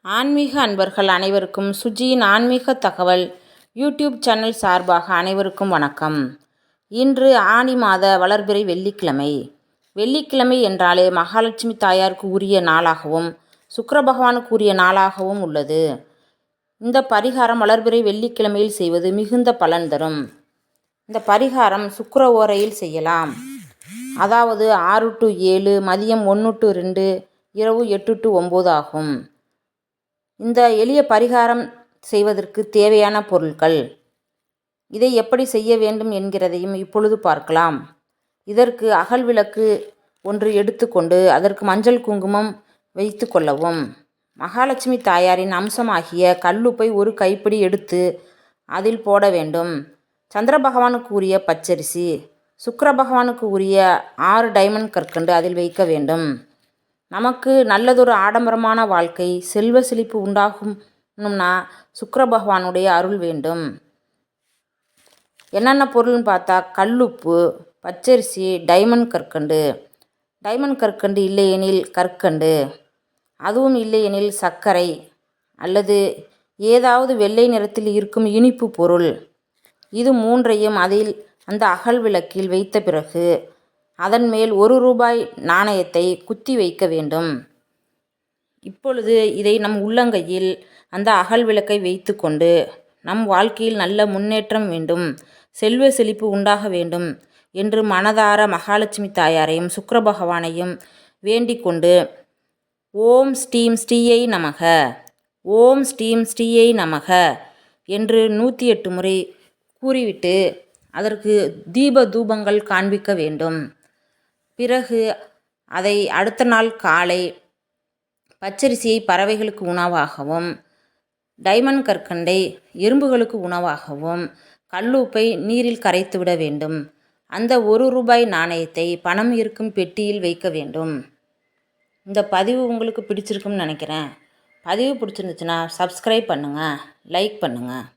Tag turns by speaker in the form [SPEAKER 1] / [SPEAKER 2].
[SPEAKER 1] ஆன்மீக அன்பர்கள் அனைவருக்கும் சுஜியின் ஆன்மீக தகவல் யூடியூப் சேனல் சார்பாக அனைவருக்கும் வணக்கம். இன்று ஆனி மாத வளர்பிறை வெள்ளிக்கிழமை. வெள்ளிக்கிழமை என்றாலே மகாலட்சுமி தாயாருக்கு உரிய நாளாகவும் சுக்கிர பகவானுக்கு உரிய நாளாகவும் உள்ளது. இந்த பரிகாரம் வளர்பிறை வெள்ளிக்கிழமையில் செய்வது மிகுந்த பலன் தரும். இந்த பரிகாரம் சுக்கிர ஓரையில் செய்யலாம். அதாவது 6 to 7, மதியம் 1 to 2, இரவு 8 to 9 ஆகும். இந்த எளிய பரிகாரம் செய்வதற்கு தேவையான பொருட்கள், இதை எப்படி செய்ய வேண்டும் என்கிறதையும் இப்பொழுது பார்க்கலாம். இதற்கு அகல் விளக்கு ஒன்று எடுத்துக்கொண்டு அதற்கு மஞ்சள் குங்குமம் வைத்து கொள்ளவும். மகாலட்சுமி தாயாரின் அம்சமாகிய கல்லுப்பை ஒரு கைப்பிடி எடுத்து அதில் போட வேண்டும். சந்திர பகவானுக்கு உரிய பச்சரிசி, சுக்கிர பகவானுக்கு உரிய 6 டைமண்ட் கற்கண்டு அதில் வைக்க வேண்டும். நமக்கு நல்லதொரு ஆடம்பரமான வாழ்க்கை, செல்வ செழிப்பு உண்டாகணும்னா சுக்கிர பகவானுடைய அருள் வேண்டும். என்னென்ன பொருள்னு பார்த்தா, கல்லுப்பு, பச்சரிசி, டைமண்ட் கற்கண்டு. டைமண்ட் கற்கண்டு இல்லையெனில் கற்கண்டு, அதுவும் இல்லையெனில் சர்க்கரை அல்லது ஏதாவது வெள்ளை நிறத்தில் இருக்கும் இனிப்பு பொருள். இது மூன்றையும் அந்த அகல் விளக்கில் வைத்த பிறகு அதன் மேல் 1 ரூபாய் நாணயத்தை குத்தி வைக்க வேண்டும். இப்பொழுது இதை நம் உள்ளங்கையில் அந்த அகல் விளக்கை வைத்து கொண்டு நம் வாழ்க்கையில் நல்ல முன்னேற்றம் வேண்டும், செல்வ செழிப்பு உண்டாக வேண்டும் என்று மனதார மகாலட்சுமி தாயாரையும் சுக்கிர பகவானையும் வேண்டிக் கொண்டு ஓம் ஸ்ரீம் ஸ்ரீயை நமக, ஓம் ஸ்ரீம் ஸ்ரீயை நமக என்று 108 முறை கூறிவிட்டு அதற்கு தீப தூபங்கள் காண்பிக்க வேண்டும். பிறகு அதை அடுத்த நாள் காலை பச்சரிசியை பறவைகளுக்கு உணவாகவும், டைமண்ட் கற்கண்டை எறும்புகளுக்கு உணவாகவும், கல்லுப்பை நீரில் கரைத்து விட வேண்டும். அந்த 1 ரூபாய் நாணயத்தை பணம் இருக்கும் பெட்டியில் வைக்க வேண்டும். இந்த பதிவு உங்களுக்கு பிடிச்சிருக்குன்னு நினைக்கிறேன். பதிவு பிடிச்சிருந்துச்சுன்னா சப்ஸ்கிரைப் பண்ணுங்கள், லைக் பண்ணுங்கள்.